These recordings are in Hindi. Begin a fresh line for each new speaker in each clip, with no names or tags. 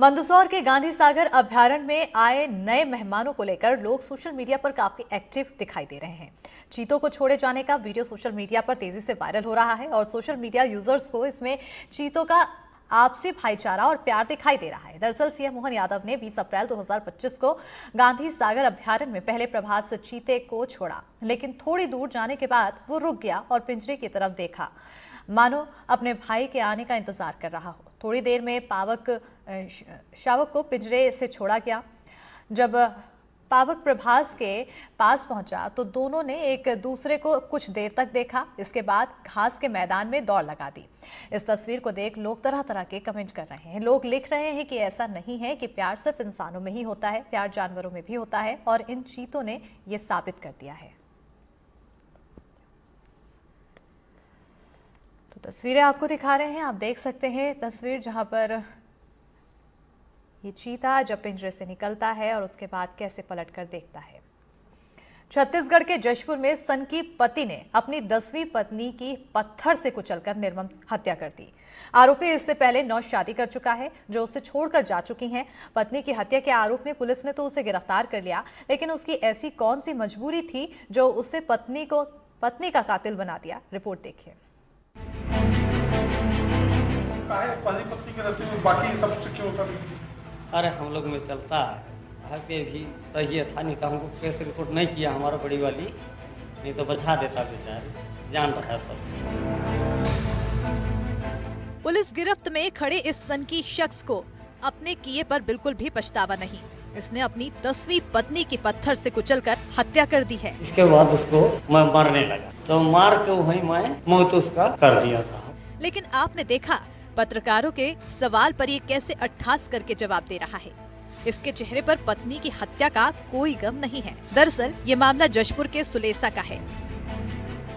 मंदसौर के गांधी सागर अभ्यारण्य में आए नए मेहमानों को लेकर लोग सोशल मीडिया पर काफी एक्टिव दिखाई दे रहे हैं। चीतों को छोड़े जाने का वीडियो सोशल मीडिया पर तेजी से वायरल हो रहा है और सोशल मीडिया यूजर्स को इसमें चीतों का आपसी भाईचारा और प्यार दिखाई दे रहा है। दरअसल सीएम मोहन यादव ने 20 अप्रैल 2025 को गांधी सागर अभ्यारण्य में पहले प्रभास चीते को छोड़ा, लेकिन थोड़ी दूर जाने के बाद वो रुक गया और पिंजरे की तरफ देखा, मानो अपने भाई के आने का इंतजार कर रहा हो। थोड़ी देर में शावक को पिंजरे से छोड़ा गया। जब पावक प्रभास के पास पहुंचा तो दोनों ने एक दूसरे को कुछ देर तक देखा। इसके बाद घास के मैदान में दौड़ लगा दी। इस तस्वीर को देख लोग तरह तरह के कमेंट कर रहे हैं। लोग लिख रहे हैं कि ऐसा नहीं है कि प्यार सिर्फ इंसानों में ही होता है, प्यार जानवरों में भी होता है और इन चीतों ने ये साबित कर दिया है। तो तस्वीरें आपको दिखा रहे हैं, आप देख सकते हैं तस्वीर जहां पर ये चीता जब पिंजरे से निकलता है और उसके बाद कैसे पलटकर देखता है। छत्तीसगढ़ के जशपुर में सनकी पति ने अपनी 10वीं पत्नी की पत्थर से कुचलकर निर्मम हत्या कर दी। आरोपी इससे पहले 9 शादी कर चुका है, जो उसे छोड़कर जा चुकी हैं। पत्नी की हत्या के आरोप में पुलिस ने तो उसे गिरफ्तार कर लिया, लेकिन उसकी ऐसी कौन सी मजबूरी थी जो उसे पत्नी का कातिल बना दिया। रिपोर्ट देखिए।
पति के रहते में बाकी सब क्यों होता है?
अरे हम लोग में चलता है पे भी सही है था, नहीं तो हमको केस रिपोर्ट नहीं किया हमारा बड़ी वाली, नहीं तो बचा देता बेचारी, जान रहा है सब।
पुलिस गिरफ्त में खड़े इस सनकी शख्स को अपने किए पर बिल्कुल भी पछतावा नहीं। इसने अपनी 10वीं पत्नी की पत्थर से कुचलकर हत्या कर दी है।
इसके बाद उसको मैं मरने लगा तो मार के वहीं मैं मौत उसका कर दिया था।
लेकिन आपने देखा पत्रकारों के सवाल पर ये कैसे अट्ठास करके जवाब दे रहा है। इसके चेहरे पर पत्नी की हत्या का कोई गम नहीं है। दरअसल ये मामला जशपुर के सुलेसा का है,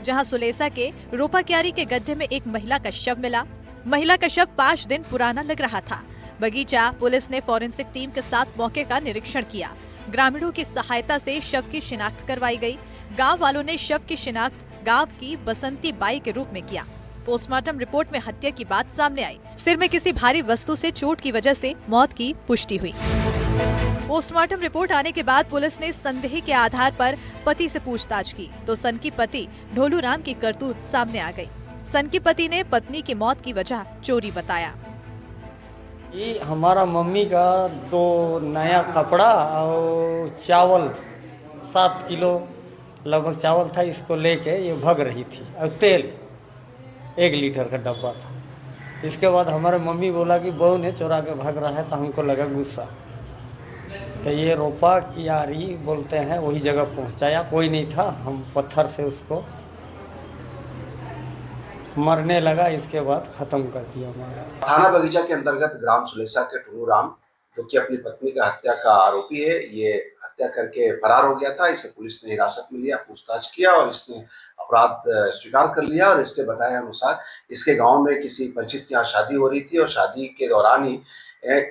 जहां सुलेसा के रोपा क्यारी के गड्ढे में एक महिला का शव मिला। महिला का शव 5 दिन पुराना लग रहा था। बगीचा पुलिस ने फॉरेंसिक टीम के साथ मौके का निरीक्षण किया। ग्रामीणों की सहायता से शव की शिनाख्त करवाई गई। गाँव वालों ने शव की शिनाख्त गाँव की बसंती बाई के रूप में किया। पोस्टमार्टम रिपोर्ट में हत्या की बात सामने आई। सिर में किसी भारी वस्तु से चोट की वजह से मौत की पुष्टि हुई। पोस्टमार्टम रिपोर्ट आने के बाद पुलिस ने संदेह के आधार पर पति से पूछताछ की तो सनकी पति ढोलू राम की करतूत सामने आ गई। सनकी पति ने पत्नी की मौत की वजह चोरी बताया।
ये हमारा मम्मी का 2 नया कपड़ा और चावल 7 किलो लगभग चावल था, इसको लेके ये भाग रही थी और तेल 1 लीटर का डब्बा था। इसके बाद हमारे मम्मी बोला कि बहू ने चुरा के भाग रहा है, तो हमको लगा गुस्सा, तो ये रोपा क्यारी बोलते हैं वही जगह पहुंचाया। कोई नहीं था, हम पत्थर से उसको मरने लगा। इसके बाद खत्म कर दिया हमारा।
थाना बगीचा के अंतर्गत ग्राम सुलेसा के ढोलू राम, जो कि अपनी पत्नी का हत्या का आरोपी है, ये हत्या करके फरार हो गया था। इसे पुलिस ने हिरासत में लिया, पूछताछ किया और इसने अपराध स्वीकार कर लिया। और इसके बताए अनुसार इसके गांव में किसी परिचित की यहाँ शादी हो रही थी और शादी के दौरान ही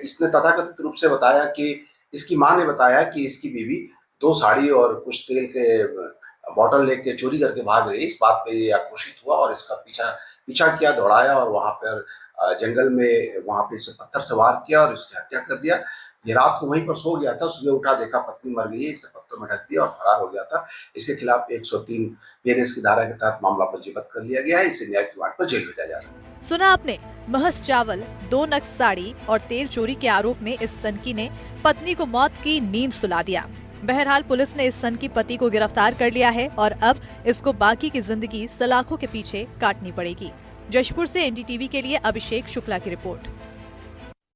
इसने तथाकथित रूप से बताया कि इसकी मां ने बताया कि इसकी बीवी 2 साड़ी और कुछ तेल के बॉटल लेके चोरी करके भाग रही। इस बात पे ये आक्रोशित हुआ और इसका पीछा किया, दौड़ाया और वहां पर जंगल में वहां पे इसे पत्थर से वार किया और उसकी हत्या कर दिया। ये रात को वहीं पर सो गया था, सुबह उठा देखा पत्नी मर गई है, इसे पत्थर में ढक दिया और फरार हो गया था। इसके खिलाफ 103 बीएनएस की धारा के तहत मामला पंजीबद्ध कर लिया गया है। इसे न्याय की वाट पर जेल भेजा जा रहा है।
सुना आपने, महज चावल, 2 नग साड़ी और तेल चोरी के आरोप में इस सनकी ने पत्नी को मौत की नींद सुला दिया। बहरहाल पुलिस ने इस सनकी पति को गिरफ्तार कर लिया है और अब इसको बाकी की जिंदगी सलाखों के पीछे काटनी पड़ेगी। जशपुर से एनडीटीवी के लिए अभिषेक शुक्ला की रिपोर्ट।